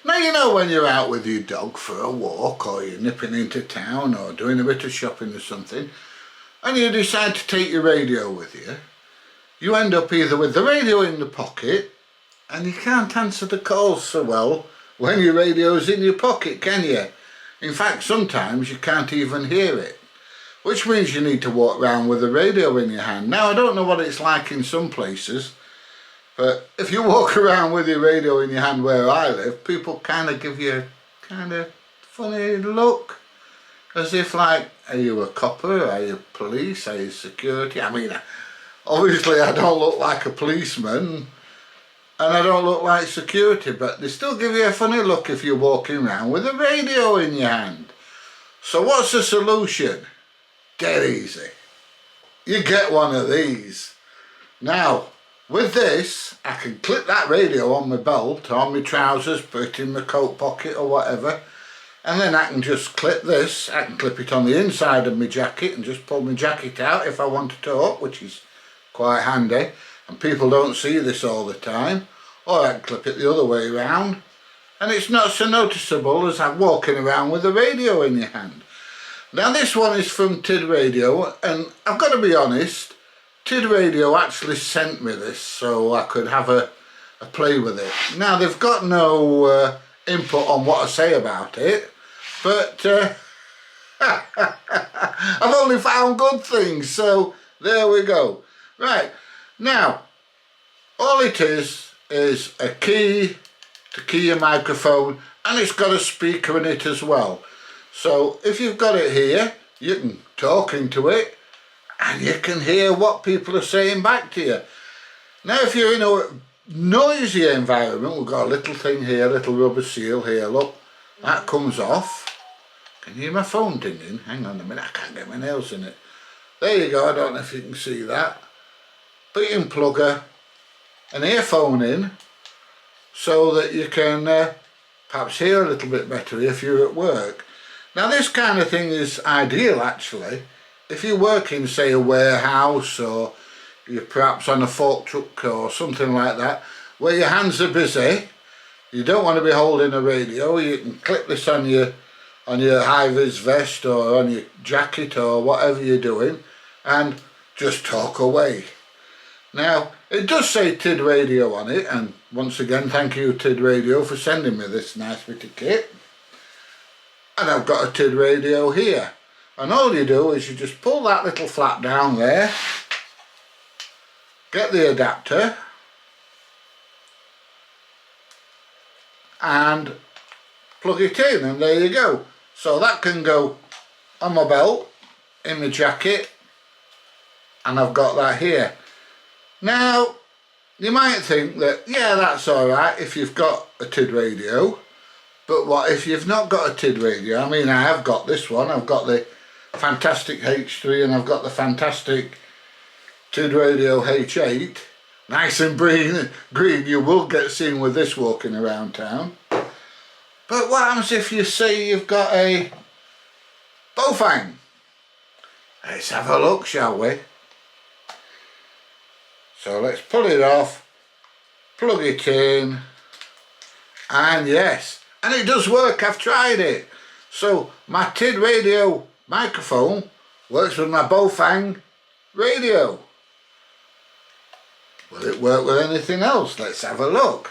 Now, you know, when you're out with your dog for a walk, or you're nipping into town or doing a bit of shopping or something, and you decide to take your radio with you, you end up either with the radio in the pocket, and you can't answer the calls so well when your radio's in your pocket, can you? In fact, sometimes you can't even hear it, which means you need to walk around with the radio in your hand. Now, I don't know what it's like in some places, but if you walk around with your radio in your hand where I live, people kind of give you a kind of funny look, as if like, are you a copper, are you police, are you security? I mean, obviously I don't look like a policeman, and I don't look like security, but they still give you a funny look if you're walking around with a radio in your hand. So what's the solution? Dead easy. You get one of these. Now, with this, I can clip that radio on my belt, on my trousers, put it in my coat pocket or whatever, and then I can just clip this. I can clip it on the inside of my jacket and just pull my jacket out if I want to talk, which is quite handy, and people don't see this all the time. Or I can clip it the other way around, and it's not so noticeable as I'm walking around with a radio in your hand. Now, this one is from TID Radio, and I've got to be honest, TID Radio actually sent me this so I could have a play with it. Now, they've got no input on what I say about it, but I've only found good things, so there we go. Right, now, all it is a key to key your microphone, and it's got a speaker in it as well. So if you've got it here, you can talk into it and you can hear what people are saying back to you. Now, if you're in a noisy environment, we've got a little thing here, a little rubber seal here, look, that comes off. Can you hear my phone dinging? Hang on a minute, I can't get my nails in it. There you go, I don't know if you can see that. But you can plug an earphone in so that you can perhaps hear a little bit better if you're at work. Now, this kind of thing is ideal actually if you work in, say, a warehouse, or you're perhaps on a fork truck or something like that, where your hands are busy. You don't want to be holding a radio. You can clip this on your high-vis vest or on your jacket or whatever you're doing, and just talk away. Now, it does say TID Radio on it, and once again, thank you TID Radio for sending me this nice bit of kit. And I've got a TID Radio here. And all you do is you just pull that little flap down there, get the adapter, and plug it in, and there you go. So that can go on my belt, in my jacket, and I've got that here. Now, you might think that, yeah, that's alright if you've got a TID radio, but what if you've not got a TID radio? I mean, I have got this one, I've got the fantastic H3 and I've got the fantastic TID Radio H8. Nice and green, you will get seen with this walking around town. But what happens if you say you've got a Bofang? Let's have a look, shall we? So let's pull it off, plug it in, and yes, and it does work, I've tried it. So my TID Radio microphone works with my Bofang radio. Will it work with anything else? Let's have a look.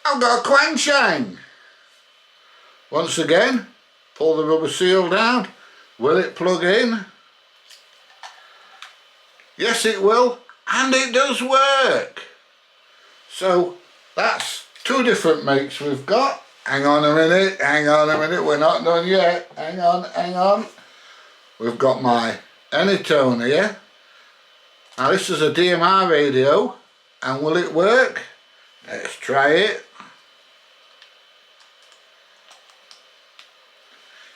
I've got a Quang Shang. Once again, pull the rubber seal down. Will it plug in? Yes, it will, and it does work. So that's two different makes we've got. Hang on a minute, we're not done yet. Hang on. We've got my Anytone here. Now this is a DMR radio, and will it work? Let's try it.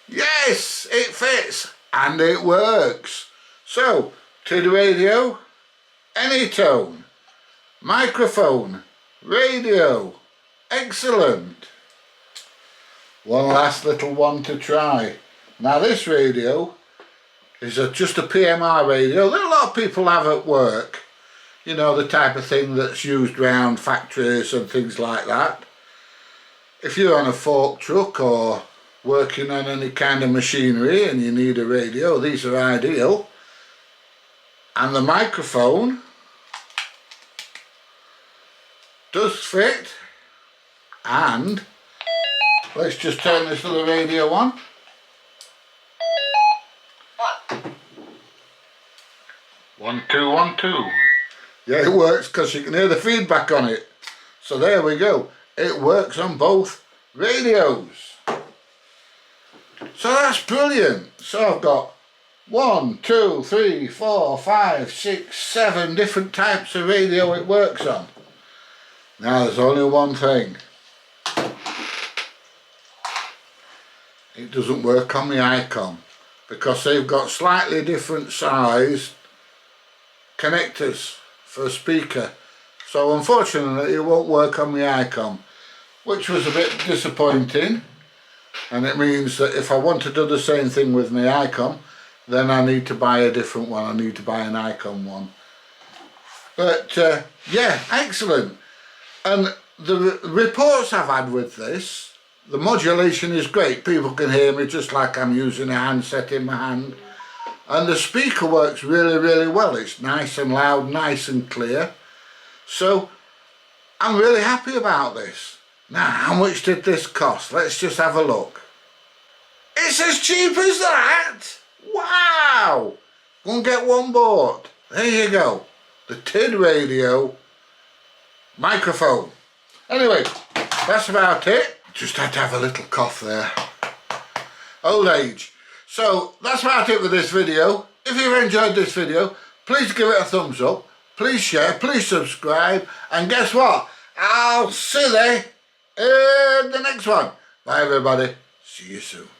Yes, it fits, and it works. So, TID Radio, Anytone, microphone, radio, excellent. One last little one to try. Now this radio is just a PMR radio that a lot of people have at work. you know, the type of thing that's used around factories and things like that. If you're on a fork truck or working on any kind of machinery and you need a radio, these are ideal. And the microphone does fit. And let's just turn this little radio on. 1 2 1 2. Yeah, it works because you can hear the feedback on it. So there we go. It works on both radios. So that's brilliant. So I've got 1 2 3 4 5 6 7 different types of radio it works on. Now there's only one thing. It doesn't work on the ICOM because they've got slightly different size connectors for a speaker. So unfortunately it won't work on the ICOM, which was a bit disappointing. And it means that if I want to do the same thing with my ICOM, then I need to buy a different one. I need to buy an ICOM one. But yeah, excellent. And the reports I've had with this, the modulation is great. People can hear me just like I'm using a handset in my hand. And the speaker works really, really well. It's nice and loud, nice and clear. So I'm really happy about this. Now, how much did this cost? Let's just have a look. It's as cheap as that! Wow! Go and get one bought. There you go. The TID radio microphone. Anyway, that's about it. Just had to have a little cough there. Old age. So that's about it with this video. If you've enjoyed this video, please give it a thumbs up. Please share, please subscribe. And guess what? I'll see you in the next one. Bye everybody. See you soon.